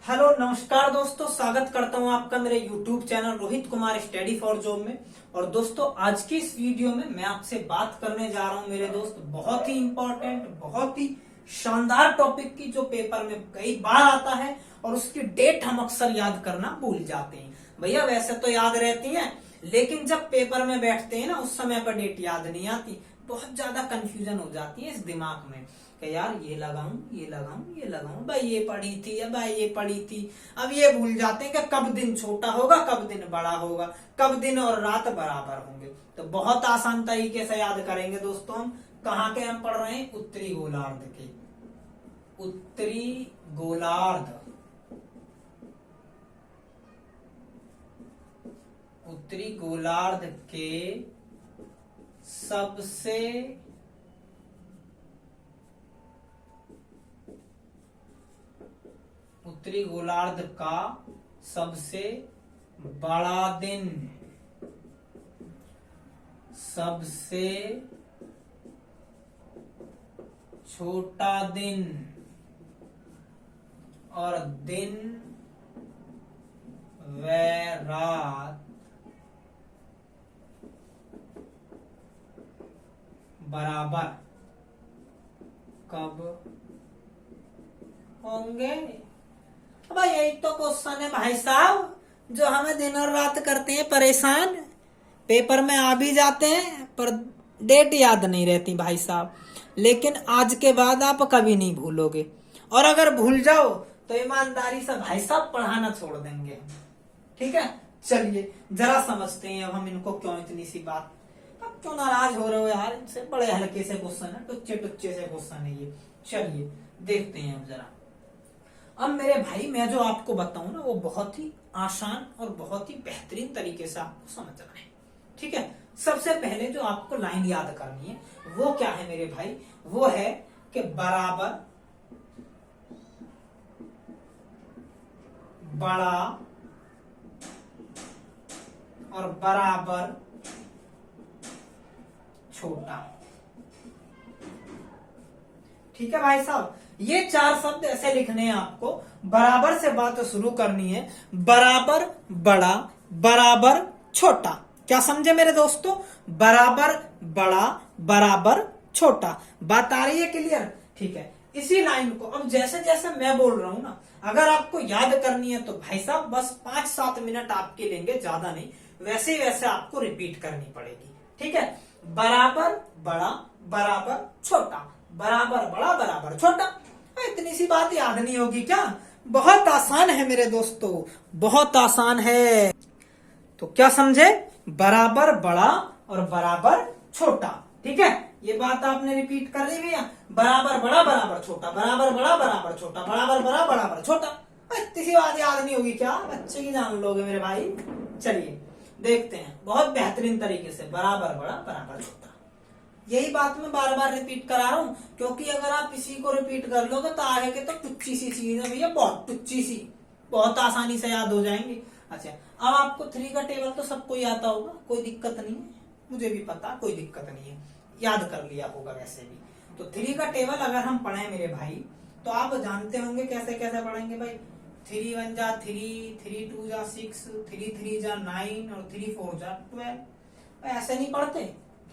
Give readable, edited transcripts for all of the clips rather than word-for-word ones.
Hello नमस्कार दोस्तों, स्वागत करता हूं आपका मेरे YouTube channel Rohit Kumar study for job में। और दोस्तों आज की इस वीडियो में मैं आपसे बात करने जा रहा हूं मेरे दोस्त, बहुत ही इंपॉर्टेंट, बहुत ही शानदार टॉपिक की, जो पेपर में कई बार आता है और उसकी डेट हम अक्सर याद करना भूल जाते हैं। भैया वैसे तो याद रहती है, लेकिन जब पेपर में बैठते हैं ना उस समय पर डेट याद नहीं आती, बहुत ज्यादा कंफ्यूजन हो जाती है इस दिमाग में कि यार ये लगाऊं ये लगाऊं ये लगाऊं, भाई ये पढ़ी थी या भाई ये पढ़ी थी। अब ये भूल जाते हैं कि कब दिन छोटा होगा कब दिन बड़ा होगा, कब दिन और रात बराबर होंगे। तो बहुत आसान तरीके से याद करेंगे दोस्तों। हम कहाँ के हम पढ़ रहे हैं? उत्तरी गोलार्ध के। उत्तरी गोलार्ध, उत्तरी गोलार्ध के सबसे उत्तरी गोलार्ध का सबसे बड़ा दिन, सबसे छोटा दिन और दिन व रात बराबर कब होंगे? भाई यही तो क्वेश्चन है भाई साहब, जो हमें दिन और रात करते हैं परेशान। पेपर में आ भी जाते हैं पर डेट याद नहीं रहती भाई साहब। लेकिन आज के बाद आप कभी नहीं भूलोगे, और अगर भूल जाओ तो ईमानदारी से भाई साहब पढ़ाना छोड़ देंगे। ठीक है, चलिए जरा समझते हैं अब हम इनको क्यों इतनी सी बात। अब क्यों नाराज हो रहे हो यार इनसे? बड़े हल्के से क्वेश्चन है, टुच्चे टुच्चे से क्वेश्चन है ये। चलिए देखते हैं अब जरा। अब मेरे भाई मैं जो आपको बताऊं ना वो बहुत ही आसान और बहुत ही बेहतरीन तरीके से आपको समझना है। ठीक है, सबसे पहले जो आपको लाइन याद करनी है वो क्या है मेरे भाई? वो है कि बराबर बड़ा और बराबर छोटा। ठीक है भाई साहब, ये चार शब्द ऐसे लिखने हैं आपको। बराबर से बात शुरू करनी है, बराबर बड़ा बराबर छोटा। क्या समझे मेरे दोस्तों? बराबर बड़ा बराबर छोटा। बात आ रही है क्लियर? ठीक है, इसी लाइन को अब जैसे जैसे मैं बोल रहा हूं ना, अगर आपको याद करनी है तो भाई साहब बस 5-7 मिनट आपके लेंगे, ज्यादा नहीं। वैसे वैसे आपको रिपीट करनी पड़ेगी। ठीक है, बराबर बड़ा बराबर छोटा, बराबर बड़ा बराबर छोटा। इतनी सी बात याद नहीं होगी क्या? बहुत आसान है मेरे दोस्तों, बहुत आसान है। तो क्या समझे? बराबर बड़ा और बराबर छोटा। ठीक है, ये बात आपने रिपीट कर ली भैया। बराबर बड़ा बराबर छोटा, बराबर बड़ा बराबर छोटा, बराबर बड़ा बराबर छोटा। इतनी सी बात याद नहीं होगी क्या? बच्चे की जान लोगे मेरे भाई। चलिए देखते हैं बहुत बेहतरीन तरीके से। बराबर बड़ा बराबर छोटा, यही बात मैं बार बार रिपीट करा रहा हूं, क्योंकि अगर आप इसी को रिपीट कर लोगे तो आगे के तो टुच्ची सी चीज है भैया, बहुत टुच्ची सी, बहुत आसानी से याद हो जाएंगे। अच्छा, अब आपको 3 का टेबल तो सबको ही आता होगा, कोई दिक्कत नहीं है, मुझे भी पता कोई दिक्कत नहीं है, याद कर लिया होगा वैसे भी। तो 3 का टेबल अगर हम पढ़े मेरे भाई तो आप जानते होंगे कैसे कैसे पढ़ेंगे भाई। 3 1 जा 3, 3 2 जा 6, 3 3 जा 9 और 3 4 जा 12। ऐसे नहीं पढ़ते।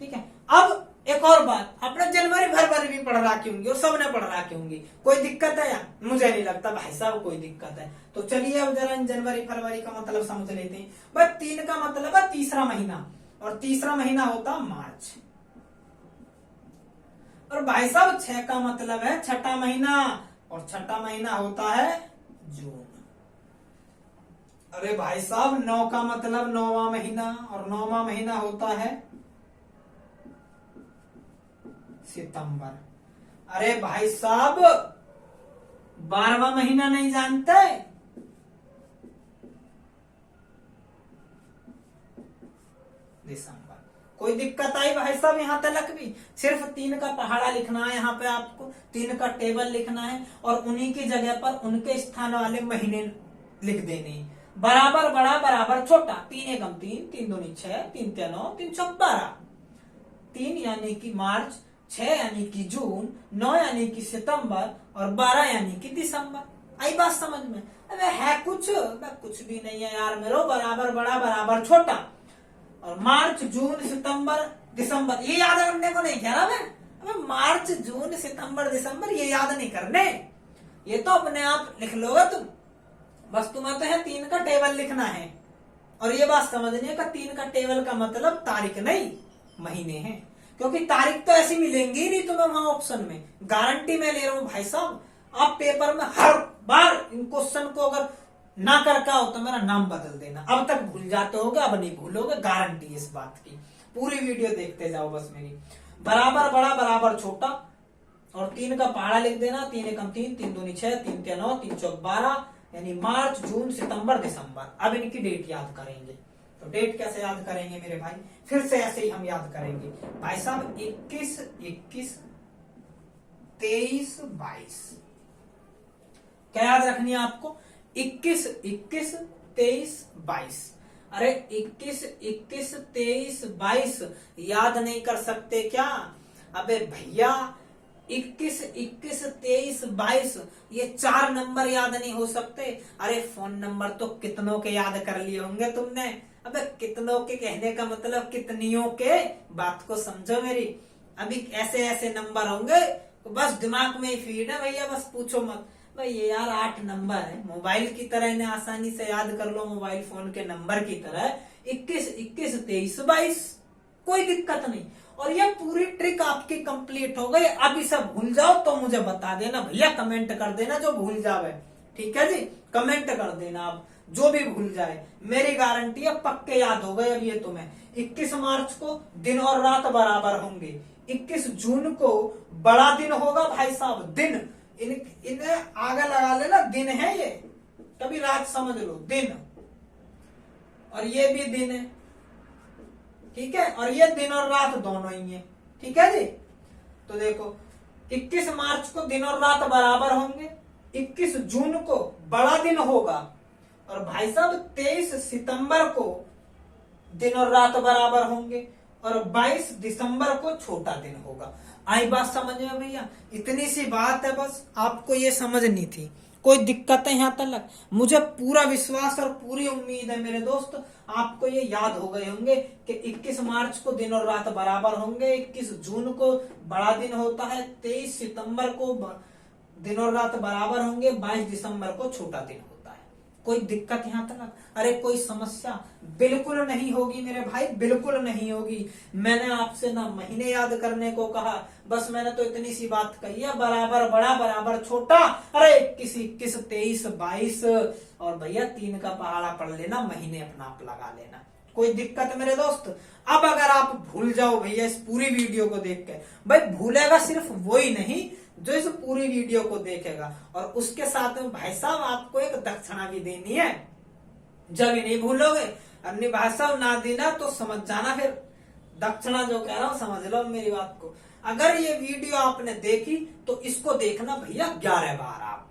ठीक है, अब एक और बात, आपने जनवरी फरवरी भी पढ़ रखी होंगी और सबने पढ़ रखी होंगी। कोई दिक्कत है या? मुझे नहीं लगता भाई साहब कोई दिक्कत है। तो चलिए अब जरा जनवरी फरवरी का मतलब समझ लेते हैं। बस 3 का मतलब है तीसरा महीना, और तीसरा महीना होता मार्च। और भाई साहब 6 का मतलब है छठा महीना, और छठा महीना होता है जून। अरे भाई साहब 9 का मतलब 9वां महीना, और 9वां महीना होता है सितंबर। अरे भाई साहब 12वां महीना नहीं जानते? दिसंबर। कोई दिक्कत आई भाई साहब यहां तक भी? सिर्फ 3 का पहाड़ा लिखना है यहाँ पे आपको, 3 का टेबल लिखना है और उन्हीं की जगह पर उनके स्थान वाले महीने लिख देने। बराबर बड़ा बराबर छोटा, 3 एकम 3, 3 दूनी 6, 3 3 9, 3 6 12। 3 यानी कि मार्च, 6 यानी कि जून, 9 यानी कि सितंबर और 12 यानी कि दिसंबर। आई बात समझ में? अबे है कुछ, कुछ भी नहीं है यार मेरो, बराबर बड़ा बराबर छोटा। और मार्च जून सितंबर दिसंबर ये याद करने को नहीं कह रहा मैं। अबे मार्च जून सितंबर दिसंबर ये याद नहीं करने, ये तो अपने आप लिख लोगे तुम। बस तुम्हें तो है 3 का टेबल लिखना है। और ये बात समझने का 3 का टेबल का मतलब तारीख नहीं महीने हैं, क्योंकि तारीख तो ऐसी मिलेंगी नहीं तुम्हें वहां ऑप्शन में, गारंटी मैं ले रहा हूं भाई साहब। आप पेपर में हर बार इन क्वेश्चन को अगर ना करके आओ तो मेरा नाम बदल देना। अब तक भूल जाते होगे, अब नहीं भूलोगे, गारंटी इस बात की। पूरी वीडियो देखते जाओ बस मेरी। बराबर बड़ा बराबर छोटा और 3 का पहाड़ा लिख देना। 3 एकम 3, 3 दूनी 6, 3 तिया 9, 3 चौक 12, यानी मार्च जून सितंबर दिसंबर। अब इनकी डेट याद करेंगे। तो डेट कैसे याद करेंगे मेरे भाई? फिर से ऐसे ही हम याद करेंगे भाई साहब। 21, 21, 23, 22 क्या याद रखनी है आपको? 21, 21, 23, 22। अरे 21, 21, 23, 22 याद नहीं कर सकते क्या? अबे भैया 21, 21, 23, 22 ये 4 नंबर याद नहीं हो सकते? अरे फोन नंबर तो कितनों के याद कर लिए होंगे तुमने। अबे कितनों के कहने का मतलब कितनियों के, बात को समझो मेरी। अभी ऐसे ऐसे नंबर होंगे तो बस दिमाग में ही फीड है भैया, बस पूछो मत। भाई ये यार 8 नंबर है, मोबाइल की तरह इन्हें आसानी से याद कर लो, मोबाइल फोन के नंबर की तरह। 21, 21, 23, 22 कोई दिक्कत नहीं। और ये पूरी ट्रिक आपकी कंप्लीट हो गई। अब ये सब भूल जाओ तो मुझे बता देना भैया, कमेंट कर देना जो भूल जावे। ठीक है जी, कमेंट कर देना आप जो भी भूल जाए। मेरी गारंटी है पक्के याद हो गए अब ये तुम्हें। 21 मार्च को दिन और रात बराबर होंगे। 21 जून को बड़ा दिन होगा भाई साहब, दिन। इन्हें आगे लगा लेना, दिन है ये, कभी रात समझ लो, दिन। और ये भी दिन है, ठीक है। और ये दिन और रात दोनों ही है, ठीक है जी। तो देखो 21 मार्च को दिन और रात बराबर होंगे, 21 जून को बड़ा दिन होगा, और भाई साहब 23 सितंबर को दिन और रात बराबर होंगे, और 22 दिसंबर को छोटा दिन होगा। आई बात समझ में भैया? इतनी सी बात है, बस आपको ये समझनी थी। कोई दिक्कत है यहाँ तक? मुझे पूरा विश्वास और पूरी उम्मीद है मेरे दोस्त, आपको ये याद हो गए होंगे कि 21 मार्च को दिन और रात बराबर होंगे, 21 जून को बड़ा दिन होता है, 23 सितंबर को दिन और रात बराबर होंगे, 22 दिसंबर को छोटा दिन होता है। कोई दिक्कत यहाँ तक? अरे कोई समस्या? बिल्कुल नहीं होगी मेरे भाई, बिल्कुल नहीं होगी। मैंने आपसे ना महीने याद करने को कहा, बस मैंने तो इतनी सी बात कही है, बराबर बड़ा बराबर छोटा। अरे 21, 21, 23, 22 और भैया 3 का पहाड़ा पढ़ लेना, महीने अपना आप लगा लेना। कोई दिक्कत मेरे दोस्त? अब अगर आप भूल जाओ भैया इस पूरी वीडियो को देख के, भाई भूलेगा सिर्फ वो ही नहीं जो इस पूरी वीडियो को देखेगा, और उसके साथ में भाई साहब आपको एक दक्षिणा भी देनी है। जब ही नहीं भूलोगे, अन्य भाई साहब ना देना तो समझ जाना, फिर दक्षिणा जो कह रहा हूं समझ लो मेरी बात को। अगर ये वीडियो आपने देखी तो इसको देखना भैया 11 बार। आप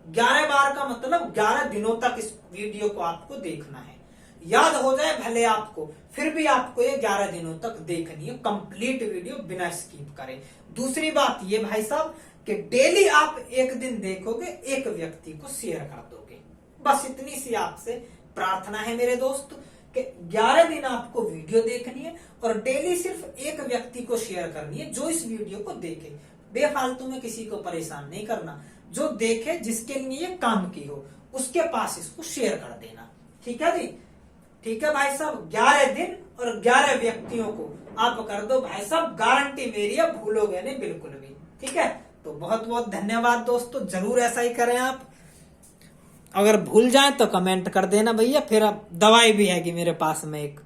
11 बार का मतलब 11 दिनों तक इस वीडियो को आपको देखना है। याद हो जाए भले आपको, फिर भी आपको ये 11 दिनों तक देखनी है, कंप्लीट वीडियो बिना स्किप करे। दूसरी बात ये भाई साहब कि डेली आप एक दिन देखोगे, एक व्यक्ति को शेयर कर दोगे, बस इतनी सी आपसे प्रार्थना है मेरे दोस्त कि 11 दिन आपको वीडियो देखनी है और डेली सिर्फ एक व्यक्ति को शेयर करनी है जो इस वीडियो को देखे। बेफालतू में किसी को परेशान नहीं करना, जो देखे जिसके लिए ये काम की हो उसके पास इसको शेयर कर देना। ठीक है जी, ठीक है भाई साहब। 11 दिन और 11 व्यक्तियों को आप कर दो भाई साहब, गारंटी मेरी है, भूलोगे नहीं बिल्कुल भी। ठीक है, तो बहुत बहुत धन्यवाद दोस्तों, जरूर ऐसा ही करें आप। अगर भूल जाए तो कमेंट कर देना भैया, फिर अब दवाई भी है कि मेरे पास में एक